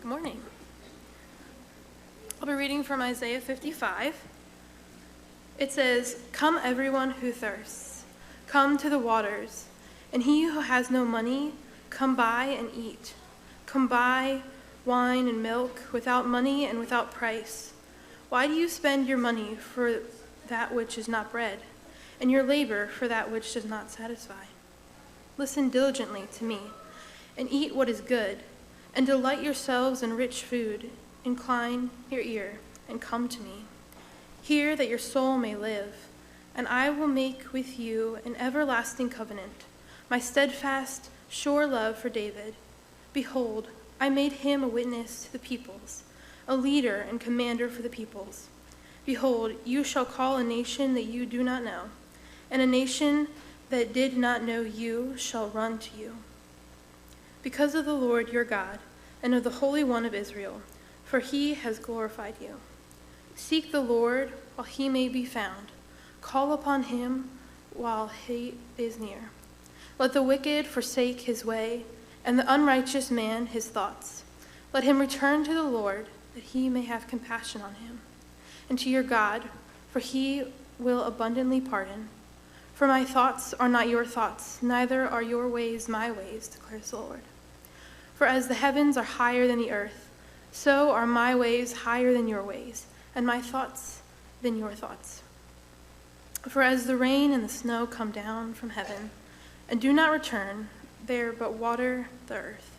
Good morning. I'll be reading from Isaiah 55. It says, "Come everyone who thirsts, come to the waters, and he who has no money, come buy and eat. Come buy wine and milk without money and without price. Why do you spend your money for that which is not bread, and your labor for that which does not satisfy? Listen diligently to me, and eat what is good, and delight yourselves in rich food. Incline your ear, and come to me. Hear that your soul may live, and I will make with you an everlasting covenant, my steadfast, sure love for David. Behold, I made him a witness to the peoples, a leader and commander for the peoples. Behold, you shall call a nation that you do not know, and a nation that did not know you shall run to you. Because of the Lord your God, and of the Holy One of Israel, for he has glorified you. Seek the Lord while he may be found. Call upon him while he is near. Let the wicked forsake his way, and the unrighteous man his thoughts. Let him return to the Lord, that he may have compassion on him, and to your God, for he will abundantly pardon. For my thoughts are not your thoughts, neither are your ways my ways, declares the Lord. For as the heavens are higher than the earth, so are my ways higher than your ways, and my thoughts than your thoughts. For as the rain and the snow come down from heaven, and do not return there but water the earth,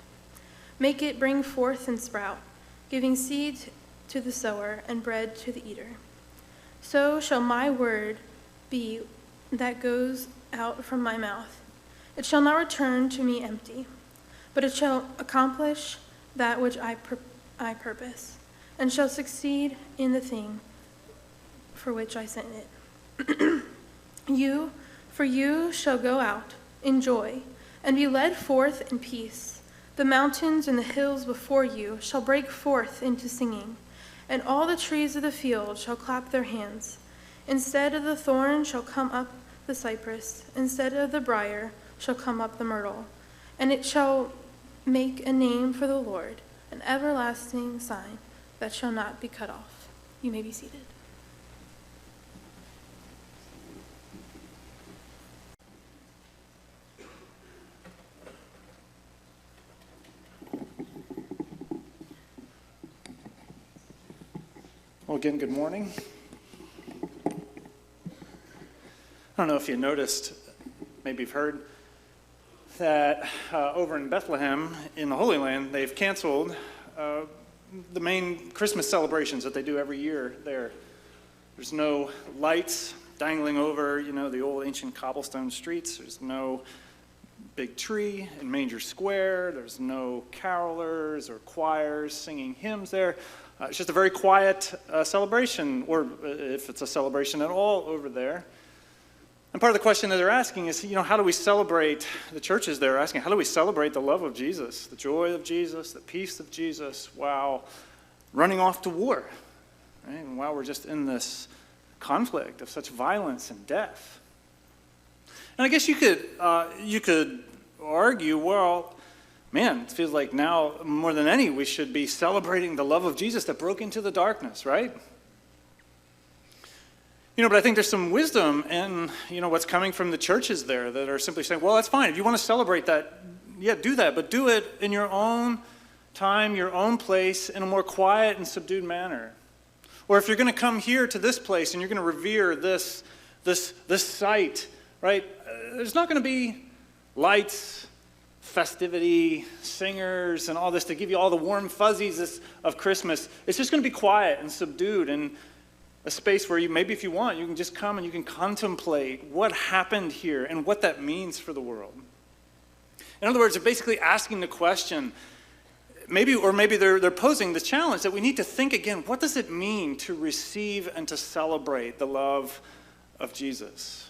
make it bring forth and sprout, giving seed to the sower and bread to the eater, so shall my word be that goes out from my mouth. It shall not return to me empty, but it shall accomplish that which I purpose, and shall succeed in the thing for which I sent it. You shall go out in joy, and be led forth in peace. The mountains and the hills before you shall break forth into singing, and all the trees of the field shall clap their hands. Instead of the thorn shall come up the cypress, instead of the briar shall come up the myrtle, and it shall make a name for the Lord, an everlasting sign that shall not be cut off." You may be seated. Well, again, good morning. I don't know if you noticed, maybe you've heard, that over in Bethlehem, in the Holy Land, they've canceled the main Christmas celebrations that they do every year there. There's no lights dangling over, the old ancient cobblestone streets. There's no big tree in Manger Square. There's no carolers or choirs singing hymns there. It's just a very quiet celebration, or if it's a celebration at all, over there. And part of the question that they're asking is, how do we celebrate, the churches they're asking, how do we celebrate the love of Jesus, the joy of Jesus, the peace of Jesus, while running off to war, right? And while we're just in this conflict of such violence and death? And I guess you could argue, well, man, it feels like now more than any we should be celebrating the love of Jesus that broke into the darkness, right? But I think there's some wisdom in, what's coming from the churches there that are simply saying, well, that's fine. If you want to celebrate that, yeah, do that, but do it in your own time, your own place, in a more quiet and subdued manner. Or if you're going to come here to this place and you're going to revere this site, right, there's not going to be lights, festivity, singers, and all this to give you all the warm fuzzies of Christmas. It's just going to be quiet and subdued, and a space where maybe if you want, you can just come and you can contemplate what happened here and what that means for the world. In other words, they're basically asking the question, maybe they're posing the challenge that we need to think again, what does it mean to receive and to celebrate the love of Jesus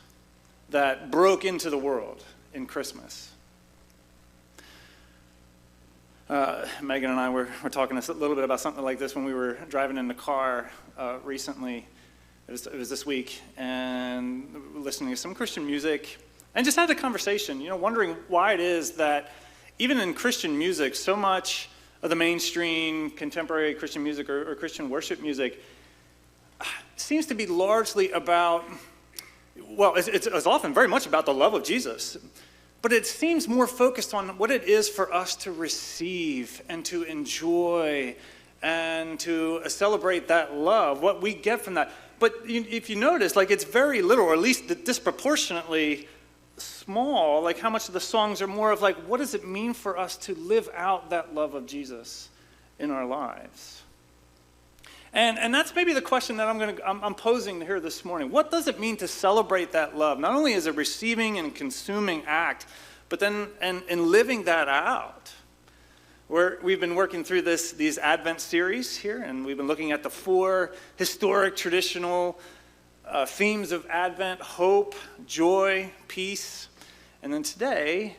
that broke into the world in Christmas? Megan and I were talking a little bit about something like this when we were driving in the car recently. It was this week, and listening to some Christian music, and just had a conversation, wondering why it is that even in Christian music, so much of the mainstream contemporary Christian music or Christian worship music seems to be largely about, well, it's often very much about the love of Jesus, but it seems more focused on what it is for us to receive and to enjoy and to celebrate that love, what we get from that. But if you notice, like, it's very little, or at least disproportionately small, like how much of the songs are more of like, what does it mean for us to live out that love of Jesus in our lives? And that's maybe the question that I'm posing here this morning. What does it mean to celebrate that love? Not only as a receiving and consuming act, but then in living that out. We've been working through these Advent series here, and we've been looking at the 4 historic, traditional themes of Advent: hope, joy, peace, and then today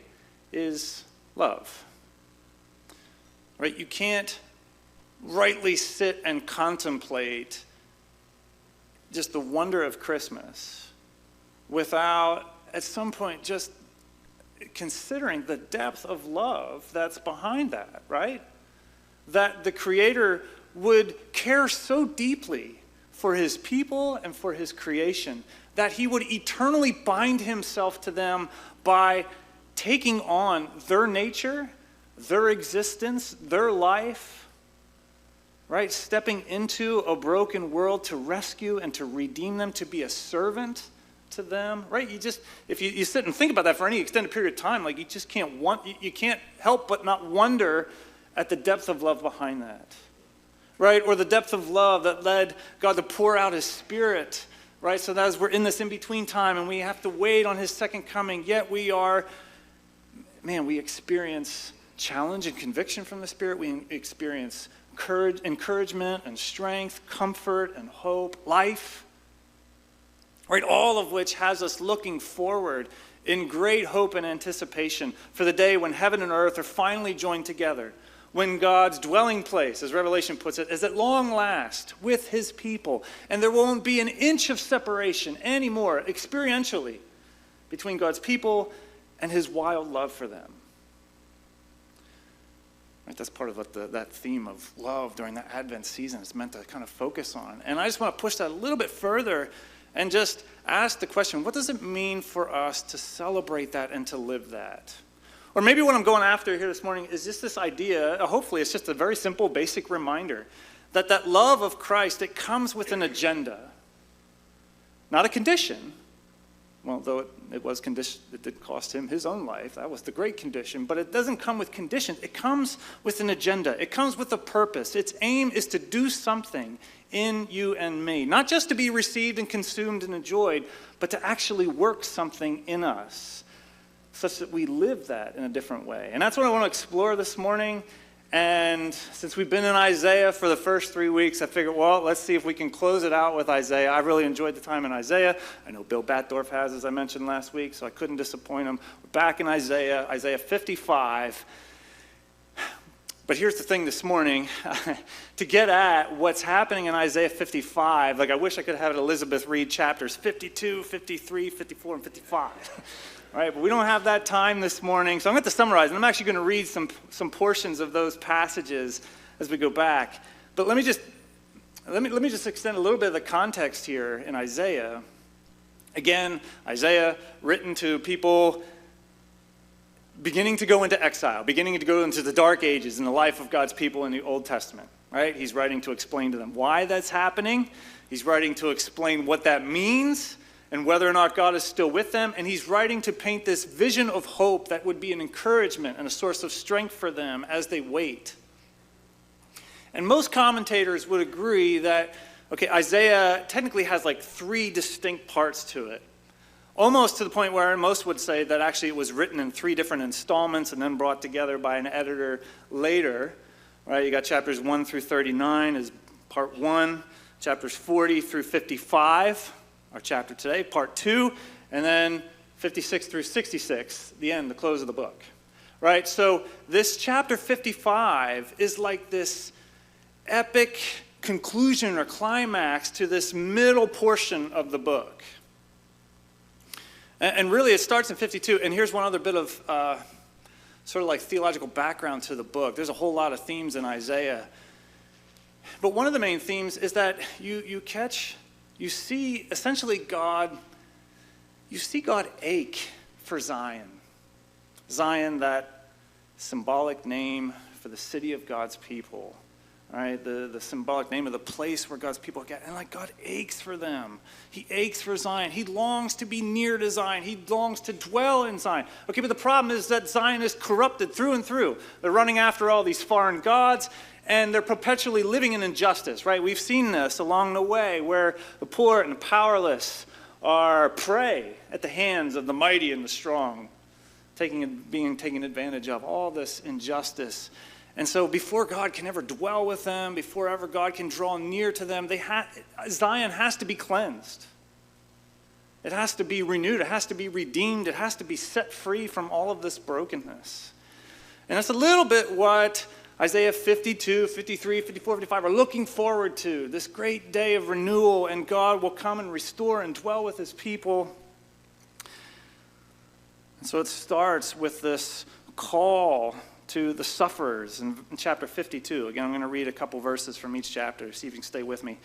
is love. Right? You can't rightly sit and contemplate just the wonder of Christmas without, at some point, just considering the depth of love that's behind that, right? That the Creator would care so deeply for his people and for his creation that he would eternally bind himself to them by taking on their nature, their existence, their life, right? Stepping into a broken world to rescue and to redeem them, to be a servant to them, right? If you sit and think about that for any extended period of time, like, you just can't you can't help but not wonder at the depth of love behind that, right? Or the depth of love that led God to pour out his Spirit, right? So that as we're in this in-between time and we have to wait on his second coming, yet we experience challenge and conviction from the Spirit. We experience encouragement and strength, comfort and hope, life, right? All of which has us looking forward in great hope and anticipation for the day when heaven and earth are finally joined together, when God's dwelling place, as Revelation puts it, is at long last with his people, and there won't be an inch of separation anymore experientially between God's people and his wild love for them. Right, that's part of what that theme of love during the Advent season is meant to kind of focus on. And I just want to push that a little bit further and just ask the question, what does it mean for us to celebrate that and to live that? Or maybe what I'm going after here this morning is just this idea, hopefully it's just a very simple, basic reminder, that love of Christ, it comes with an agenda, not a condition. Well, though it was condition, it did cost him his own life. That was the great condition. But it doesn't come with conditions. It comes with an agenda. It comes with a purpose. Its aim is to do something in you and me. Not just to be received and consumed and enjoyed, but to actually work something in us such that we live that in a different way. And that's what I want to explore this morning. And since we've been in Isaiah for the first 3 weeks, I figured, well, let's see if we can close it out with Isaiah. I really enjoyed the time in Isaiah. I know Bill Batdorf has, as I mentioned last week, so I couldn't disappoint him. We're back in Isaiah 55. But here's the thing this morning. To get at what's happening in Isaiah 55, like, I wish I could have Elizabeth read chapters 52, 53, 54, and 55. All right, but we don't have that time this morning, so I'm going to summarize, and I'm actually going to read some portions of those passages as we go back. But let me just extend a little bit of the context here in Isaiah. Again, Isaiah written to people beginning to go into exile, beginning to go into the dark ages in the life of God's people in the Old Testament. Right? He's writing to explain to them why that's happening. He's writing to explain what that means, and whether or not God is still with them. And he's writing to paint this vision of hope that would be an encouragement and a source of strength for them as they wait. And most commentators would agree that, okay, Isaiah technically has like 3 distinct parts to it. Almost to the point where most would say that actually it was written in 3 different installments and then brought together by an editor later. Right? You got chapters 1 through 39 is part 1, chapters 40 through 55. Our chapter today, part 2, and then 56 through 66, the end, the close of the book, right? So this chapter 55 is like this epic conclusion or climax to this middle portion of the book. And really it starts in 52, and here's one other bit of sort of like theological background to the book. There's a whole lot of themes in Isaiah. But one of the main themes is that you see essentially God ache for Zion. Zion, that symbolic name for the city of God's people. All right, the symbolic name of the place where God's people get, and like God aches for them. He aches for Zion. He longs to be near to Zion. He longs to dwell in Zion. Okay, but the problem is that Zion is corrupted through and through. They're running after all these foreign gods, and they're perpetually living in injustice, right? We've seen this along the way where the poor and the powerless are prey at the hands of the mighty and the strong, being taken advantage of, all this injustice. And so before God can ever dwell with them, before ever God can draw near to them, Zion has to be cleansed. It has to be renewed. It has to be redeemed. It has to be set free from all of this brokenness. And that's a little bit what Isaiah 52, 53, 54, 55 are looking forward to, this great day of renewal, and God will come and restore and dwell with his people. And so it starts with this call to the sufferers in chapter 52. Again, I'm going to read a couple verses from each chapter, see if you can stay with me.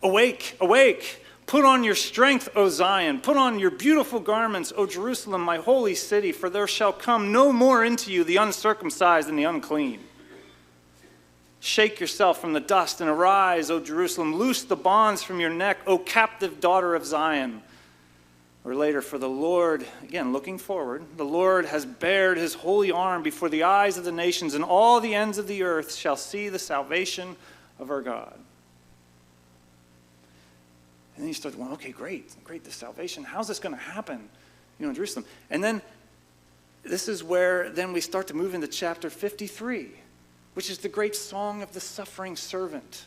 Awake, awake, put on your strength, O Zion. Put on your beautiful garments, O Jerusalem, my holy city, for there shall come no more into you the uncircumcised and the unclean. Shake yourself from the dust and arise, O Jerusalem. Loose the bonds from your neck, O captive daughter of Zion. Or later, for the Lord, again, looking forward, the Lord has bared his holy arm before the eyes of the nations, and all the ends of the earth shall see the salvation of our God. And then you start going, okay, great, the salvation. How's this going to happen, in Jerusalem? And then this is where then we start to move into chapter 53, which is the great song of the suffering servant.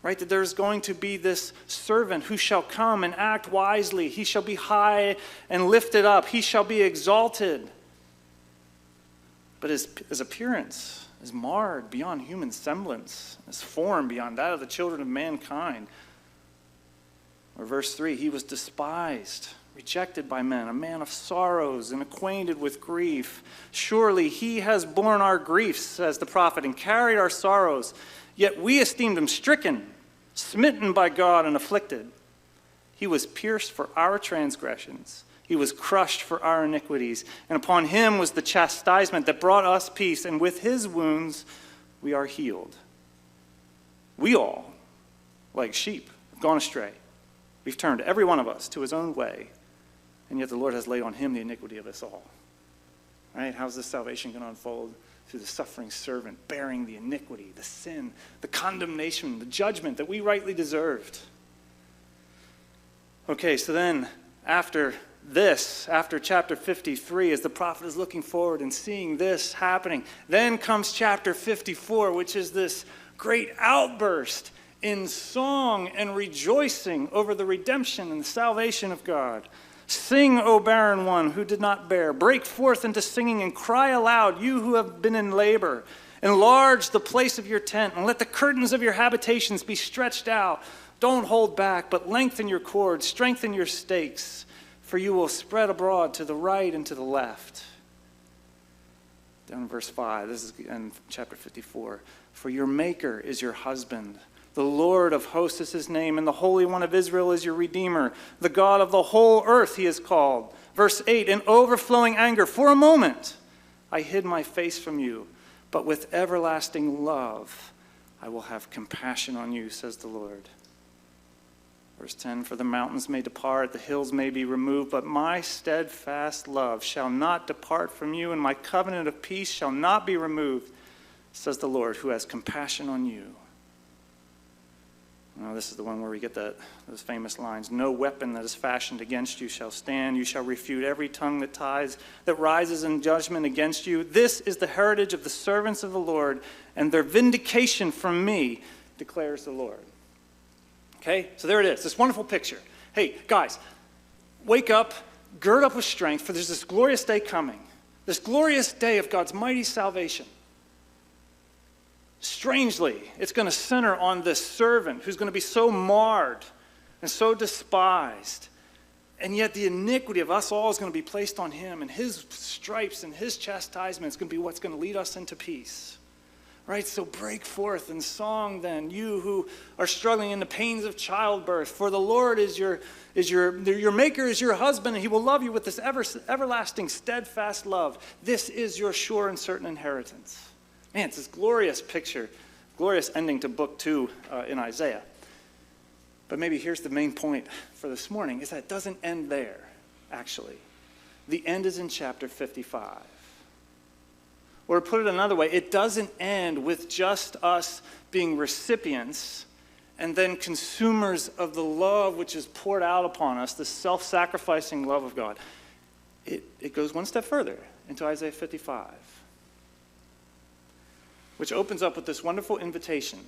Right, that there's going to be this servant who shall come and act wisely. He shall be high and lifted up. He shall be exalted. But his appearance is marred beyond human semblance, his form beyond that of the children of mankind. Or verse 3, he was despised, rejected by men, a man of sorrows and acquainted with grief. Surely he has borne our griefs, says the prophet, and carried our sorrows. Yet we esteemed him stricken, smitten by God, and afflicted. He was pierced for our transgressions. He was crushed for our iniquities. And upon him was the chastisement that brought us peace, and with his wounds we are healed. We all, like sheep, have gone astray. We've turned, every one of us, to his own way, and yet the Lord has laid on him the iniquity of us all. Right? How's this salvation going to unfold? Through the suffering servant, bearing the iniquity, the sin, the condemnation, the judgment that we rightly deserved. Okay, so then after chapter 53, as the prophet is looking forward and seeing this happening, then comes chapter 54, which is this great outburst in song and rejoicing over the redemption and the salvation of God. Sing, O barren one who did not bear. Break forth into singing and cry aloud, you who have been in labor. Enlarge the place of your tent, and let the curtains of your habitations be stretched out. Don't hold back, but lengthen your cords, strengthen your stakes, for you will spread abroad to the right and to the left. Down in verse 5, this is in chapter 54. For your Maker is your husband. The Lord of hosts is his name, and the Holy One of Israel is your Redeemer. The God of the whole earth he is called. Verse 8, in overflowing anger, for a moment I hid my face from you, but with everlasting love I will have compassion on you, says the Lord. Verse 10, for the mountains may depart, the hills may be removed, but my steadfast love shall not depart from you, and my covenant of peace shall not be removed, says the Lord, who has compassion on you. Now, this is the one where we get those famous lines. No weapon that is fashioned against you shall stand. You shall refute every tongue that rises in judgment against you. This is the heritage of the servants of the Lord, and their vindication from me, declares the Lord. Okay, so there it is, this wonderful picture. Hey, guys, wake up, gird up with strength, for there's this glorious day coming, this glorious day of God's mighty salvation. Strangely, it's going to center on this servant who's going to be so marred and so despised And yet the iniquity of us all is going to be placed on him, and his stripes and his chastisement is going to be what's going to lead us into peace. Right? So break forth in song then, you who are struggling in the pains of childbirth. For the Lord is your maker is your husband, and he will love you with this everlasting, steadfast love. This is your sure and certain inheritance. Man, it's this glorious picture, glorious ending to book 2 in Isaiah. But maybe here's the main point for this morning, is that it doesn't end there, actually. The end is in chapter 55. Or to put it another way, it doesn't end with just us being recipients and then consumers of the love which is poured out upon us, the self-sacrificing love of God. It goes one step further into Isaiah 55, which opens up with this wonderful invitation.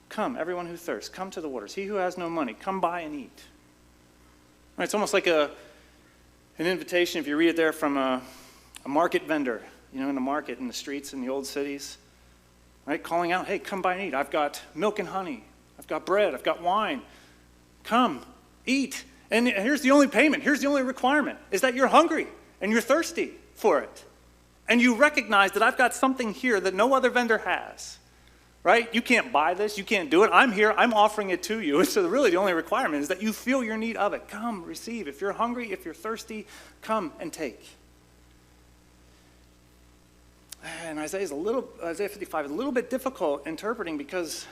Come, everyone who thirsts, come to the waters. He who has no money, come buy and eat. Right, it's almost like an invitation, if you read it there, from a market vendor, in the market, in the streets, in the old cities, right? Calling out, hey, come buy and eat. I've got milk and honey. I've got bread. I've got wine. Come, eat. And here's the only payment. Here's the only requirement, is that you're hungry and you're thirsty for it. And you recognize that I've got something here that no other vendor has, right? You can't buy this. You can't do it. I'm here. I'm offering it to you. And so really the only requirement is that you feel your need of it. Come, receive. If you're hungry, if you're thirsty, come and take. And Isaiah 55 is a little bit difficult interpreting because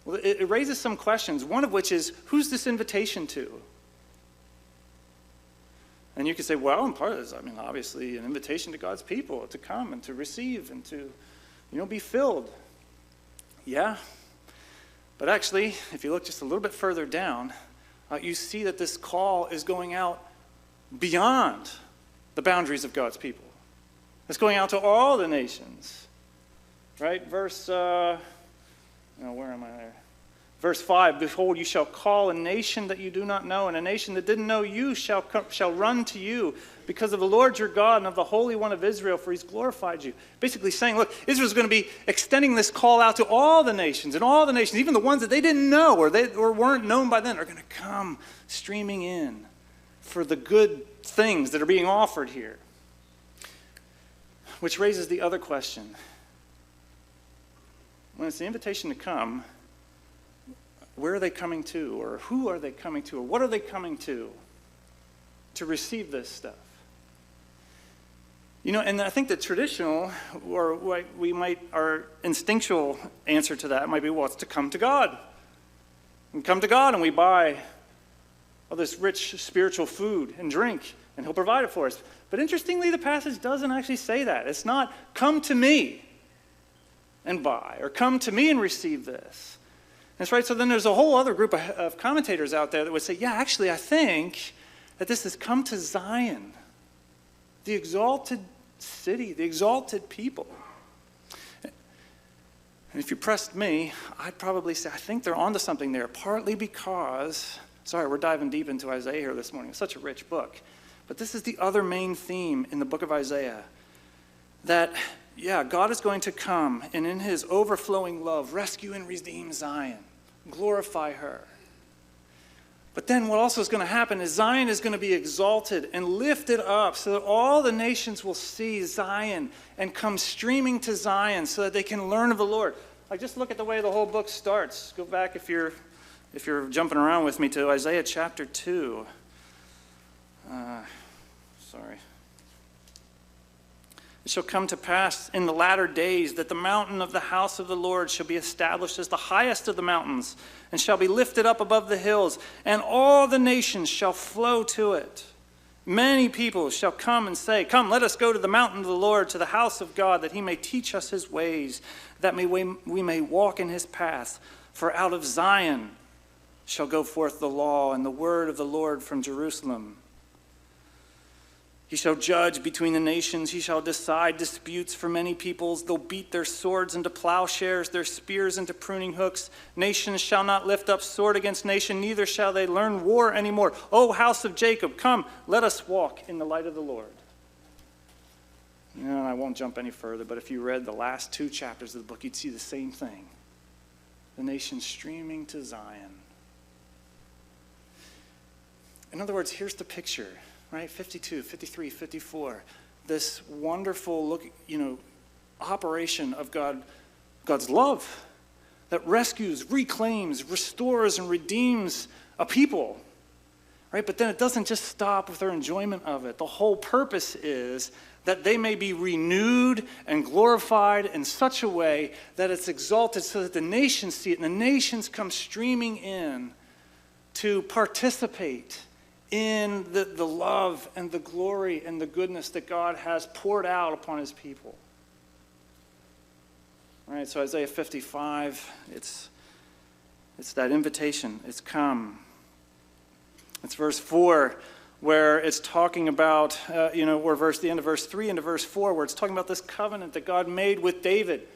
it raises some questions, one of which is, who's this invitation to? And you could say, well, in part of this, obviously an invitation to God's people to come and to receive and to, be filled. Yeah. But actually, if you look just a little bit further down, you see that this call is going out beyond the boundaries of God's people. It's going out to all the nations, right? Where am I there? Verse 5, behold, you shall call a nation that you do not know, and a nation that didn't know you shall run to you because of the Lord your God and of the Holy One of Israel, for he's glorified you. Basically saying, look, Israel's going to be extending this call out to all the nations, and all the nations, even the ones that they didn't know or weren't known by then, are going to come streaming in for the good things that are being offered here. Which raises the other question. When it's the invitation to come, where are they coming to? Or who are they coming to? Or what are they coming to receive this stuff? And I think the traditional, or what our instinctual answer to that might be, well, it's to come to God. We come to God and we buy all this rich spiritual food and drink, and he'll provide it for us. But interestingly, the passage doesn't actually say that. It's not, come to me and buy, or come to me and receive this. That's right. So then there's a whole other group of commentators out there that would say, yeah, actually, I think that this has come to Zion, the exalted city, the exalted people. And if you pressed me, I'd probably say, I think they're onto something there, partly because, sorry, we're diving deep into Isaiah here this morning. It's such a rich book. But this is the other main theme in the book of Isaiah, that, yeah, God is going to come and in his overflowing love rescue and redeem Zion, glorify her. But then what also is going to happen is Zion is going to be exalted and lifted up so that all the nations will see Zion and come streaming to Zion so that they can learn of the Lord. Like, just look at the way the whole book starts. Go back if you're jumping around with me to Isaiah chapter 2. It shall come to pass in the latter days that the mountain of the house of the Lord shall be established as the highest of the mountains, and shall be lifted up above the hills, and all the nations shall flow to it. Many people shall come and say, come, let us go to the mountain of the Lord, to the house of God, that he may teach us his ways, that we may walk in his paths. For out of Zion shall go forth the law and the word of the Lord from Jerusalem. He shall judge between the nations. He shall decide disputes for many peoples. They'll beat their swords into plowshares, their spears into pruning hooks. Nations shall not lift up sword against nation, neither shall they learn war anymore. O house of Jacob, come, let us walk in the light of the Lord. I won't jump any further, but if you read the last 2 chapters of the book, you'd see the same thing. The nations streaming to Zion. In other words, here's the picture, right? 52, 53, 54. This wonderful operation of God's love that rescues, reclaims, restores, and redeems a people, right? But then it doesn't just stop with their enjoyment of it. The whole purpose is that they may be renewed and glorified in such a way that it's exalted so that the nations see it, and the nations come streaming in to participate in the love and the glory and the goodness that God has poured out upon his people. All right, so Isaiah 55, it's that invitation. It's come. It's verse 4 where it's talking about, the end of verse 3 into verse 4, where it's talking about this covenant that God made with David.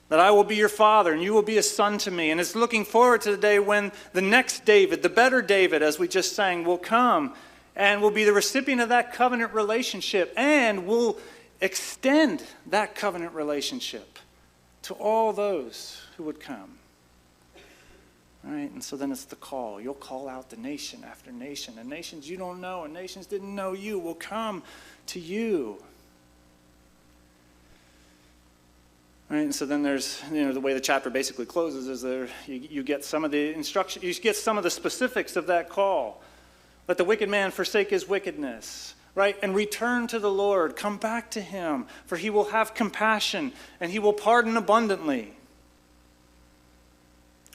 That I will be your father and you will be a son to me. And it's looking forward to the day when the next David, the better David, as we just sang, will come and will be the recipient of that covenant relationship and will extend that covenant relationship to all those who would come. All right, and so then it's the call. You'll call out the nation after nation. And nations you don't know and nations didn't know you will come to you. All right, and so then there's, the way the chapter basically closes is you get some of the instruction, you get some of the specifics of that call. Let the wicked man forsake his wickedness. Right? And return to the Lord. Come back to him, for he will have compassion and he will pardon abundantly.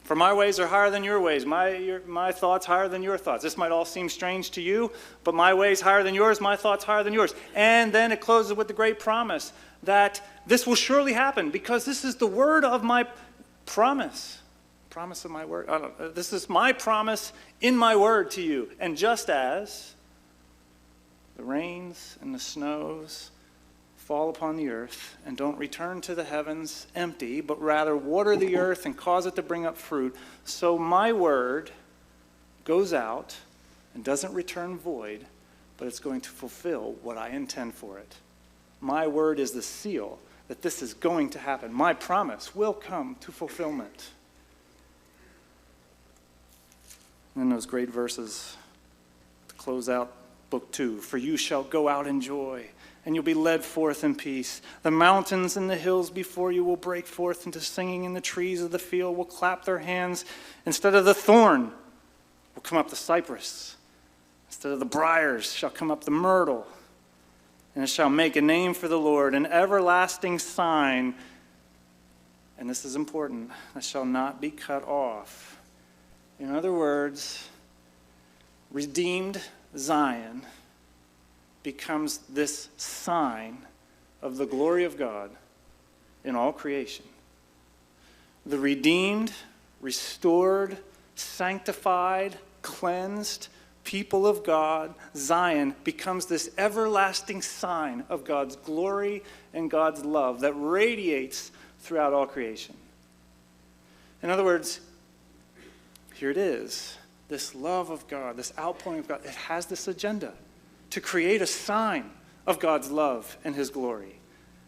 For my ways are higher than your ways, my thoughts higher than your thoughts. This might all seem strange to you, but my ways higher than yours, my thoughts higher than yours. And then it closes with the great promise that this will surely happen because this is the word of my promise. Promise of my word. This is my promise in my word to you. And just as the rains and the snows fall upon the earth and don't return to the heavens empty, but rather water the earth and cause it to bring up fruit, so my word goes out and doesn't return void, but it's going to fulfill what I intend for it. My word is the seal that this is going to happen. My promise will come to fulfillment. And then those great verses to close out Book 2, for you shall go out in joy, and you'll be led forth in peace. The mountains and the hills before you will break forth into singing, and the trees of the field will clap their hands. Instead of the thorn will come up the cypress. Instead of the briars shall come up the myrtle. And it shall make a name for the Lord, an everlasting sign, and this is important, that shall not be cut off. In other words, redeemed Zion becomes this sign of the glory of God in all creation. The redeemed, restored, sanctified, cleansed people of God, Zion, becomes this everlasting sign of God's glory and God's love that radiates throughout all creation. In other words, here it is. This love of God, this outpouring of God, it has this agenda to create a sign of God's love and his glory.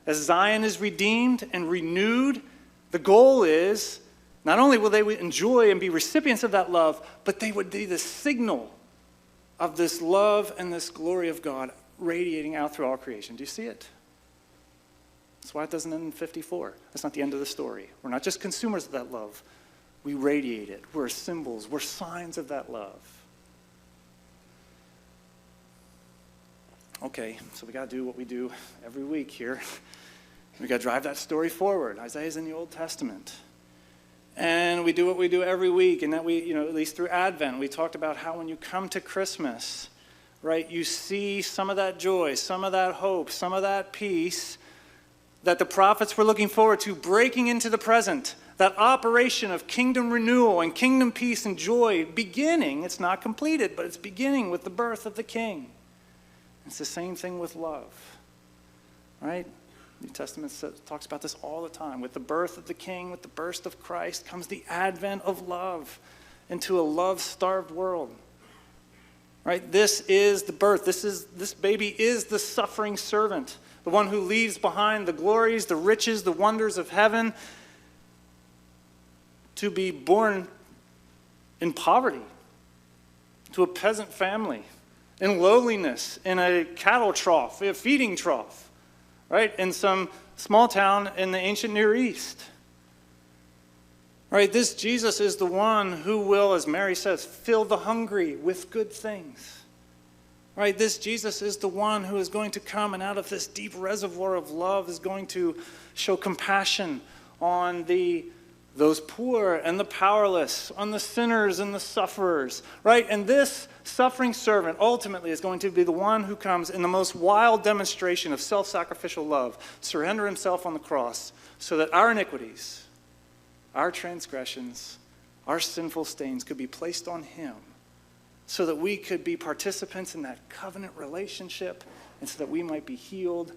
As Zion is redeemed and renewed, the goal is not only will they enjoy and be recipients of that love, but they would be the signal of this love and this glory of God radiating out through all creation. Do you see it? That's why it doesn't end in 54. That's not the end of the story. We're not just consumers of that love. We radiate it. We're symbols. We're signs of that love. Okay, so we got to do what we do every week here. We got to drive that story forward. Isaiah's in the Old Testament. And we do what we do every week, and that we, at least through Advent, we talked about how when you come to Christmas, right, you see some of that joy, some of that hope, some of that peace that the prophets were looking forward to breaking into the present. That operation of kingdom renewal and kingdom peace and joy beginning, it's not completed, but it's beginning with the birth of the King. It's the same thing with love, right? New Testament talks about this all the time. With the birth of the King, with the birth of Christ, comes the advent of love into a love-starved world. Right? This is the birth. This baby is the suffering servant, the one who leaves behind the glories, the riches, the wonders of heaven, to be born in poverty, to a peasant family, in lowliness, in a cattle trough, a feeding trough, right? In some small town in the ancient Near East. Right? This Jesus is the one who will, as Mary says, fill the hungry with good things. Right? This Jesus is the one who is going to come and out of this deep reservoir of love is going to show compassion on those poor and the powerless, on the sinners and the sufferers, right? And this suffering servant ultimately is going to be the one who comes in the most wild demonstration of self-sacrificial love, surrender himself on the cross so that our iniquities, our transgressions, our sinful stains could be placed on him so that we could be participants in that covenant relationship and so that we might be healed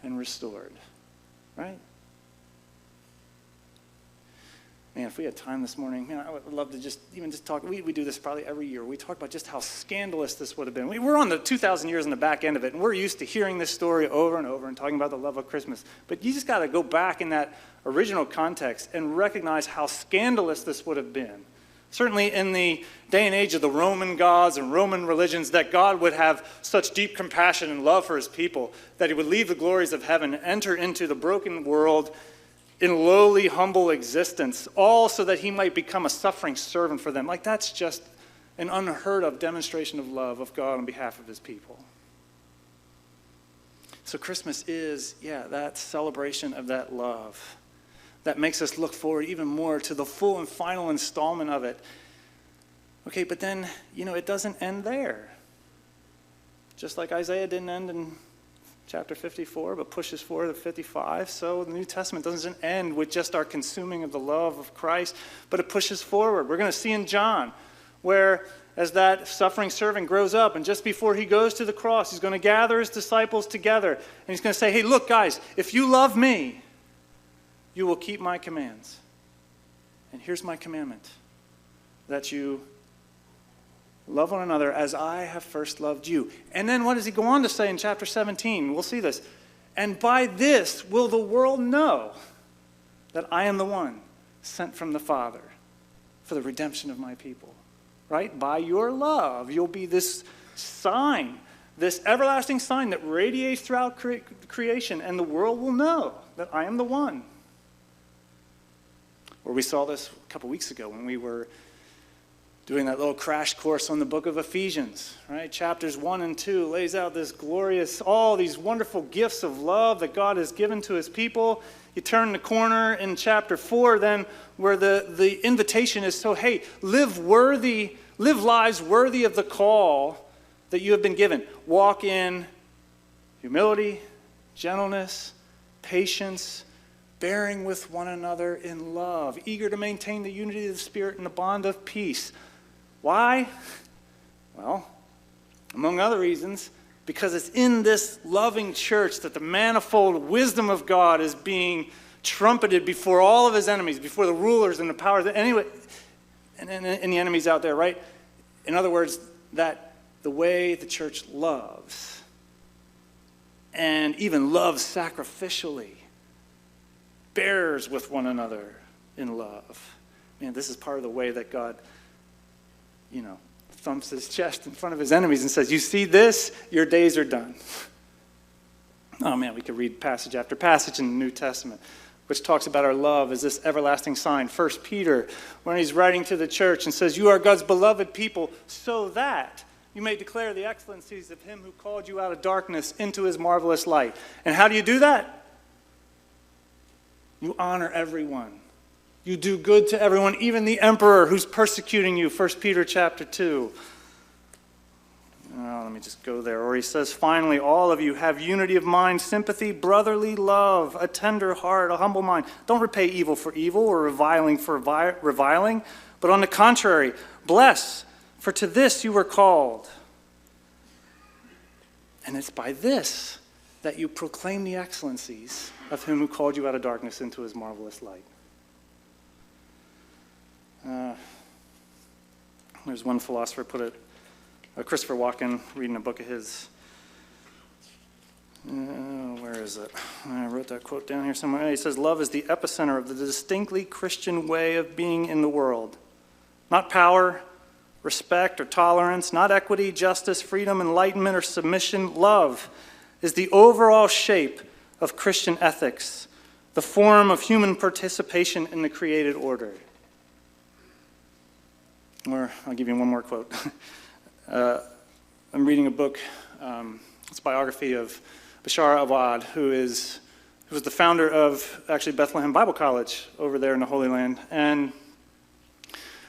and restored, right? Man, if we had time this morning, man, I would love to just talk. We do this probably every year. We talk about just how scandalous this would have been. We're on the 2,000 years on the back end of it, and we're used to hearing this story over and over and talking about the love of Christmas. But you just got to go back in that original context and recognize how scandalous this would have been. Certainly in the day and age of the Roman gods and Roman religions, that God would have such deep compassion and love for his people that he would leave the glories of heaven and enter into the broken world in lowly, humble existence, all so that he might become a suffering servant for them. Like, that's just an unheard of demonstration of love of God on behalf of his people. So Christmas is, that celebration of that love that makes us look forward even more to the full and final installment of it. Okay, but then, it doesn't end there. Just like Isaiah didn't end in chapter 54, but pushes forward to 55. So the New Testament doesn't end with just our consuming of the love of Christ, but it pushes forward. We're going to see in John where as that suffering servant grows up, and just before he goes to the cross, he's going to gather his disciples together, and he's going to say, hey, look, guys, if you love me, you will keep my commands. And here's my commandment, that you love one another as I have first loved you. And then what does he go on to say in chapter 17? We'll see this. And by this will the world know that I am the one sent from the Father for the redemption of my people. Right? By your love, you'll be this sign, this everlasting sign that radiates throughout creation, and the world will know that I am the one. Or we saw this a couple weeks ago when we were doing that little crash course on the book of Ephesians, right? Chapters 1 and 2 lays out this glorious, all these wonderful gifts of love that God has given to his people. You turn the corner in chapter 4 then where the invitation is, so hey, live lives worthy of the call that you have been given. Walk in humility, gentleness, patience, bearing with one another in love, eager to maintain the unity of the Spirit and the bond of peace. Why? Well, among other reasons, because it's in this loving church that the manifold wisdom of God is being trumpeted before all of his enemies, before the rulers and the powers, anyway, and the enemies out there, right? In other words, that the way the church loves, and even loves sacrificially, bears with one another in love. Man, this is part of the way that God, thumps his chest in front of his enemies and says, you see this? Your days are done. Oh man, we could read passage after passage in the New Testament, which talks about our love as this everlasting sign. 1 Peter, when he's writing to the church and says, you are God's beloved people, so that you may declare the excellencies of him who called you out of darkness into his marvelous light. And how do you do that? You honor everyone. You do good to everyone, even the emperor who's persecuting you, 1 Peter chapter 2. Let me just go there. Or he says, finally, all of you have unity of mind, sympathy, brotherly love, a tender heart, a humble mind. Don't repay evil for evil or reviling for reviling, but on the contrary, bless, for to this you were called. And it's by this that you proclaim the excellencies of him who called you out of darkness into his marvelous light. There's one philosopher put it, Christopher Walken, reading a book of his. Where is it? I wrote that quote down here somewhere. He says, love is the epicenter of the distinctly Christian way of being in the world. Not power respect, or tolerance, not equity, justice, freedom, enlightenment, or submission. Love is the overall shape of Christian ethics, the form of human participation in the created order. Or I'll give you one more quote. I'm reading a book, it's a biography of Bashar Awad, who was the founder of actually Bethlehem Bible College over there in the Holy Land. And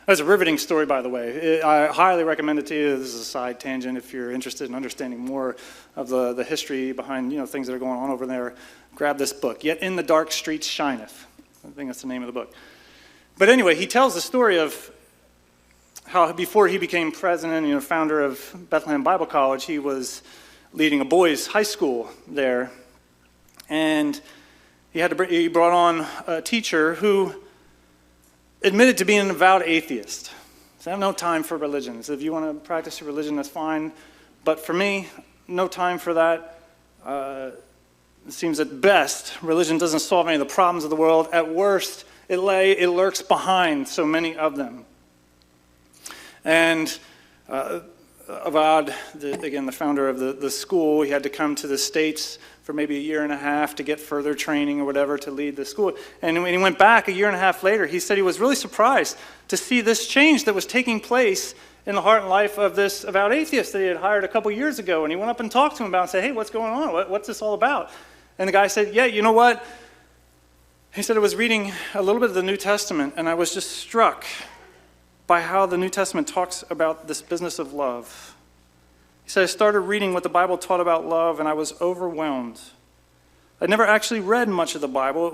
that's a riveting story, by the way. I highly recommend it to you. This is a side tangent. If you're interested in understanding more of the history behind things that are going on over there, grab this book. Yet in the Dark Streets Shineth. I think that's the name of the book. But anyway, he tells the story of how before he became president, founder of Bethlehem Bible College, he was leading a boys' high school there. And he brought on a teacher who admitted to being an avowed atheist. So I have no time for religion. So if you want to practice your religion, that's fine. But for me, no time for that. It seems at best, religion doesn't solve any of the problems of the world. At worst, it lurks behind so many of them. And Awad, again, the founder of the school, he had to come to the States for maybe a year and a half to get further training or whatever to lead the school. And when he went back a year and a half later, he said he was really surprised to see this change that was taking place in the heart and life of this avowed atheist that he had hired a couple years ago. And he went up and talked to him about it and said, hey, what's going on? What's this all about? And the guy said, yeah, you know what? He said, I was reading a little bit of the New Testament, and I was just struck by how the New Testament talks about this business of love. He said, I started reading what the Bible taught about love, and I was overwhelmed. I'd never actually read much of the Bible.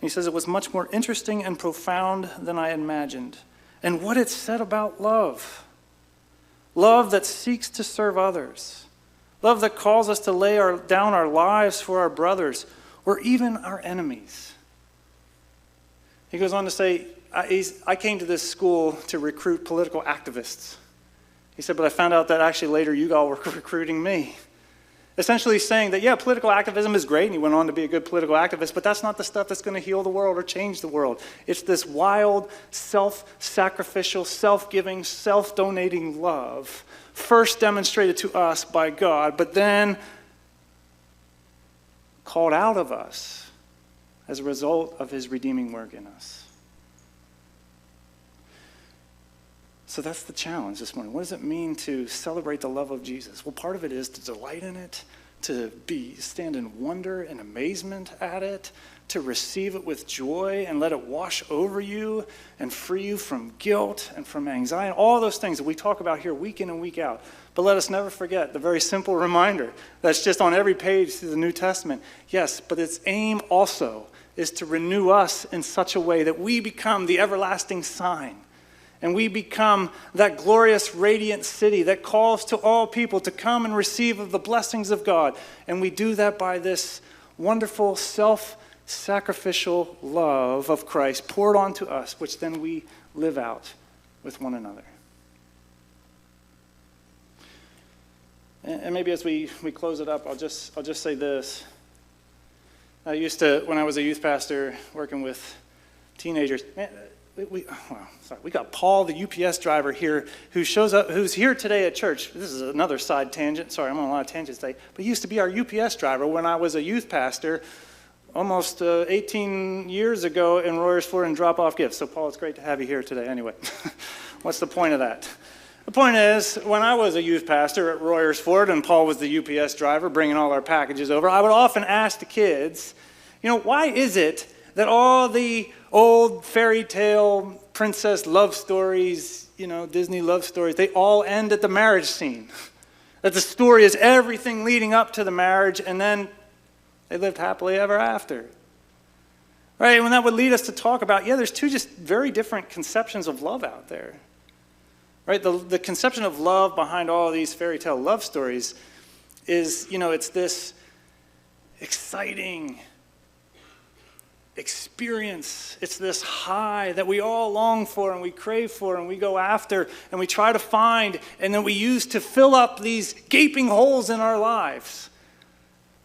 He says it was much more interesting and profound than I imagined. And what it said about love. Love that seeks to serve others. Love that calls us to lay down our lives for our brothers or even our enemies. He goes on to say, I came to this school to recruit political activists. He said, but I found out that actually later you all were recruiting me. Essentially saying that, yeah, political activism is great, and he went on to be a good political activist, but that's not the stuff that's going to heal the world or change the world. It's this wild, self-sacrificial, self-giving, self-donating love, first demonstrated to us by God, but then called out of us as a result of his redeeming work in us. So that's the challenge this morning. What does it mean to celebrate the love of Jesus? Well, part of it is to delight in it, to stand in wonder and amazement at it, to receive it with joy and let it wash over you and free you from guilt and from anxiety, all those things that we talk about here week in and week out. But let us never forget the very simple reminder that's just on every page through the New Testament. Yes, but its aim also is to renew us in such a way that we become the everlasting sign. And we become that glorious, radiant city that calls to all people to come and receive of the blessings of God. And we do that by this wonderful, self-sacrificial love of Christ poured onto us, which then we live out with one another. And maybe as we close it up, I'll just say this. I used to, when I was a youth pastor working with teenagers, we got Paul, the UPS driver here, who's here today at church. This is another side tangent. Sorry, I'm on a lot of tangents today. But he used to be our UPS driver when I was a youth pastor almost 18 years ago in Royersford and drop off gifts. So Paul, it's great to have you here today. Anyway, what's the point of that? The point is, when I was a youth pastor at Royersford and Paul was the UPS driver bringing all our packages over, I would often ask the kids, why is it that all the old fairy tale princess love stories, Disney love stories, they all end at the marriage scene? That the story is everything leading up to the marriage, and then they lived happily ever after. Right? And that would lead us to talk about, there's two just very different conceptions of love out there. Right? The conception of love behind all these fairy tale love stories is, it's this exciting experience. It's this high that we all long for and we crave for and we go after and we try to find and then we use to fill up these gaping holes in our lives.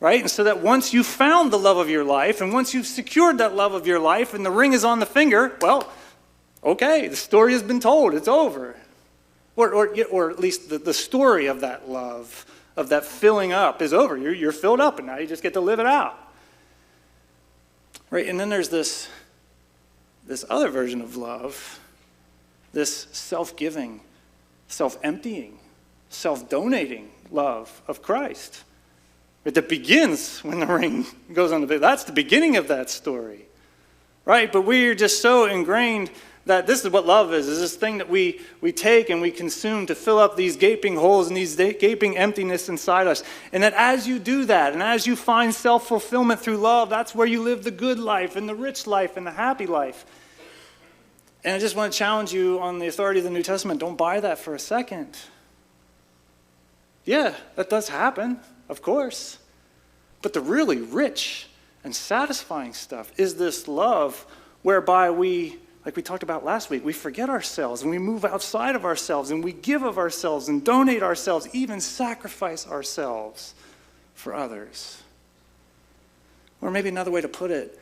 Right? And so that once you've found the love of your life and once you've secured that love of your life and the ring is on the finger, well, okay, the story has been told. It's over. Or at least the story of that love, of that filling up is over. You're filled up, and now you just get to live it out. Right? And then there's this other version of love, this self-giving, self-emptying, self-donating love of Christ. That begins when the ring goes on the bed. That's the beginning of that story. Right? But we're just so ingrained that this is what love is this thing that we take and we consume to fill up these gaping holes and these gaping emptiness inside us. And that as you do that, and as you find self-fulfillment through love, that's where you live the good life and the rich life and the happy life. And I just want to challenge you on the authority of the New Testament, don't buy that for a second. Yeah, that does happen, of course. But the really rich and satisfying stuff is this love whereby we, like we talked about last week, we forget ourselves and we move outside of ourselves and we give of ourselves and donate ourselves, even sacrifice ourselves for others. Or maybe another way to put it,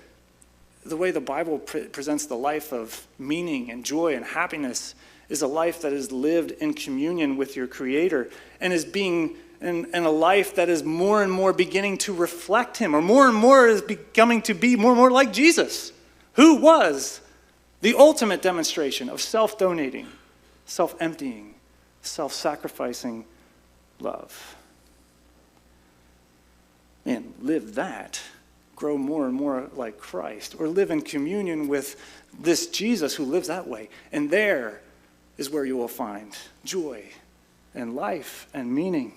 the way the Bible presents the life of meaning and joy and happiness is a life that is lived in communion with your Creator and is being and a life that is more and more beginning to reflect Him, or more and more is becoming to be more and more like Jesus, who was the ultimate demonstration of self-donating, self-emptying, self-sacrificing love. And live that. Grow more and more like Christ, or live in communion with this Jesus who lives that way. And there is where you will find joy and life and meaning.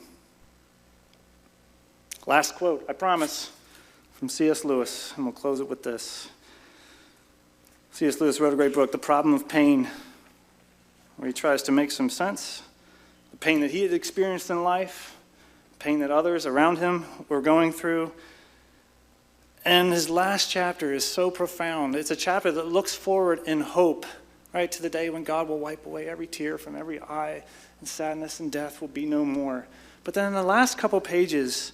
Last quote, I promise, from C.S. Lewis, and we'll close it with this. C.S. Lewis wrote a great book, The Problem of Pain, where he tries to make some sense. The pain that he had experienced in life, pain that others around him were going through. And his last chapter is so profound. It's a chapter that looks forward in hope, right, to the day when God will wipe away every tear from every eye, and sadness and death will be no more. But then in the last couple pages,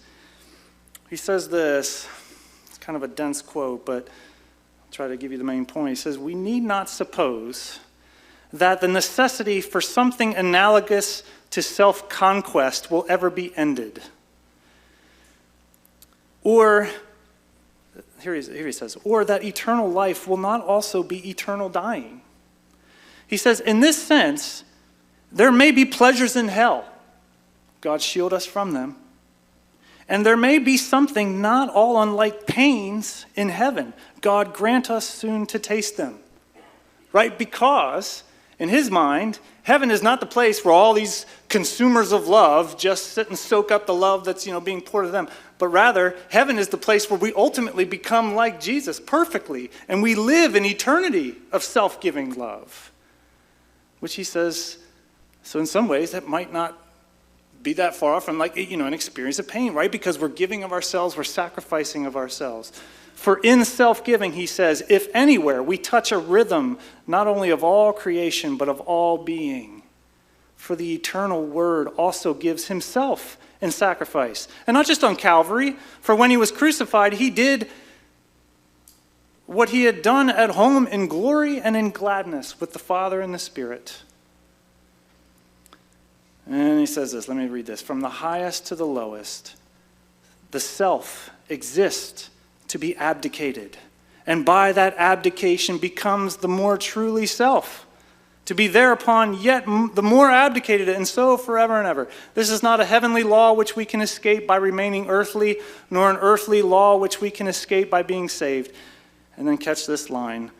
he says this. It's kind of a dense quote, but I'll try to give you the main point. He says, "We need not suppose that the necessity for something analogous to self-conquest will ever be ended. Or, here he says, or that eternal life will not also be eternal dying." He says, in this sense, there may be pleasures in hell. God shield us from them. And there may be something not all unlike pains in heaven. God grant us soon to taste them. Right? Because, in his mind, heaven is not the place where all these consumers of love just sit and soak up the love that's, being poured to them. But rather, heaven is the place where we ultimately become like Jesus perfectly. And we live in eternity of self-giving love. Which he says, so in some ways, that might not be that far from an experience of pain, right? Because we're giving of ourselves, we're sacrificing of ourselves. For in self-giving, he says, if anywhere we touch a rhythm, not only of all creation, but of all being. For the eternal Word also gives himself in sacrifice. And not just on Calvary, for when he was crucified, he did what he had done at home in glory and in gladness with the Father and the Spirit. And he says this, let me read this. From the highest to the lowest, the self exists to be abdicated. And by that abdication becomes the more truly self, to be thereupon yet the more abdicated, and so forever and ever. This is not a heavenly law which we can escape by remaining earthly, nor an earthly law which we can escape by being saved. And then catch this line.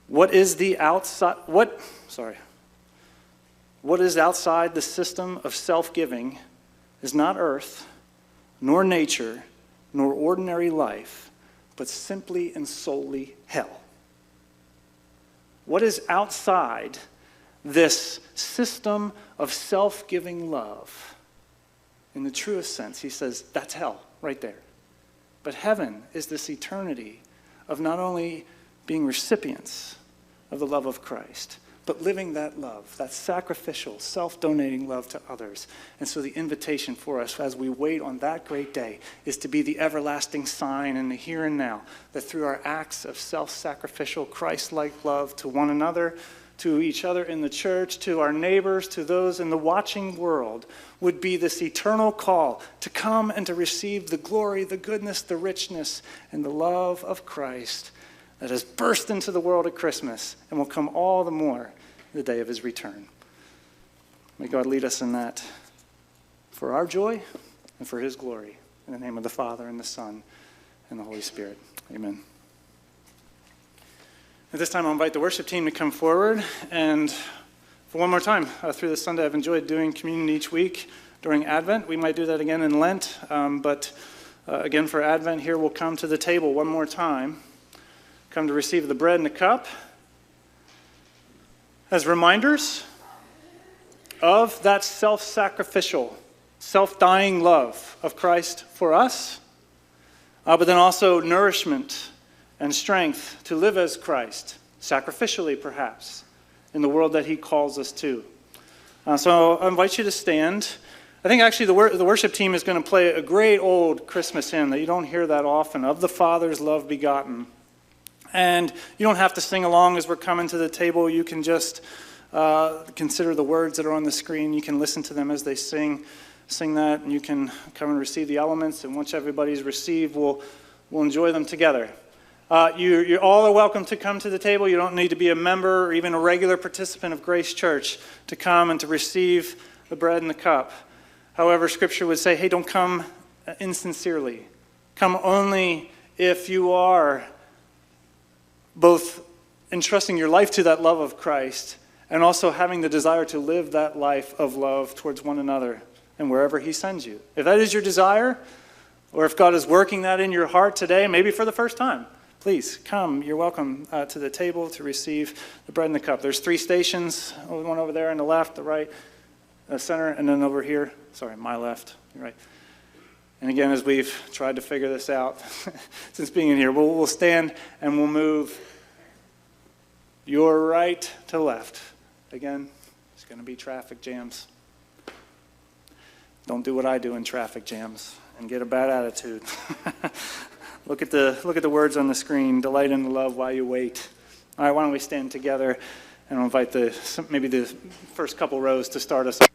What is outside the system of self-giving is not earth, nor nature, nor ordinary life, but simply and solely hell. What is outside this system of self-giving love? In the truest sense, he says, that's hell right there. But heaven is this eternity of not only being recipients of the love of Christ, but living that love, that sacrificial, self-donating love to others. And so the invitation for us as we wait on that great day is to be the everlasting sign in the here and now, that through our acts of self-sacrificial, Christ-like love to one another, to each other in the church, to our neighbors, to those in the watching world, would be this eternal call to come and to receive the glory, the goodness, the richness, and the love of Christ that has burst into the world at Christmas and will come all the more the day of his return. May God lead us in that for our joy and for his glory. In the name of the Father, and the Son, and the Holy Spirit. Amen. At this time, I'll invite the worship team to come forward. And for one more time, through this Sunday, I've enjoyed doing communion each week during Advent. We might do that again in Lent. But again, for Advent here, we'll come to the table one more time. Come to receive the bread and the cup as reminders of that self-sacrificial, self-dying love of Christ for us, but then also nourishment and strength to live as Christ, sacrificially perhaps, in the world that he calls us to. So I invite you to stand. I think actually the worship team is going to play a great old Christmas hymn that you don't hear that often, Of the Father's Love Begotten. And you don't have to sing along as we're coming to the table. You can just consider the words that are on the screen. You can listen to them as they sing that, and you can come and receive the elements. And once everybody's received, we'll enjoy them together. You all are welcome to come to the table. You don't need to be a member or even a regular participant of Grace Church to come and to receive the bread and the cup. However, Scripture would say, hey, don't come insincerely. Come only if you are both entrusting your life to that love of Christ and also having the desire to live that life of love towards one another and wherever he sends you. If that is your desire, or if God is working that in your heart today, maybe for the first time, please come. You're welcome to the table to receive the bread and the cup. There's 3 stations, one over there on the left, the right, the center, and then over here. Sorry, my left, your right. And again, as we've tried to figure this out since being in here, we'll stand and we'll move your right to left. Again, it's going to be traffic jams. Don't do what I do in traffic jams and get a bad attitude. Look at the words on the screen. Delight in the love while you wait. All right, why don't we stand together and I'll invite maybe the first couple rows to start us off.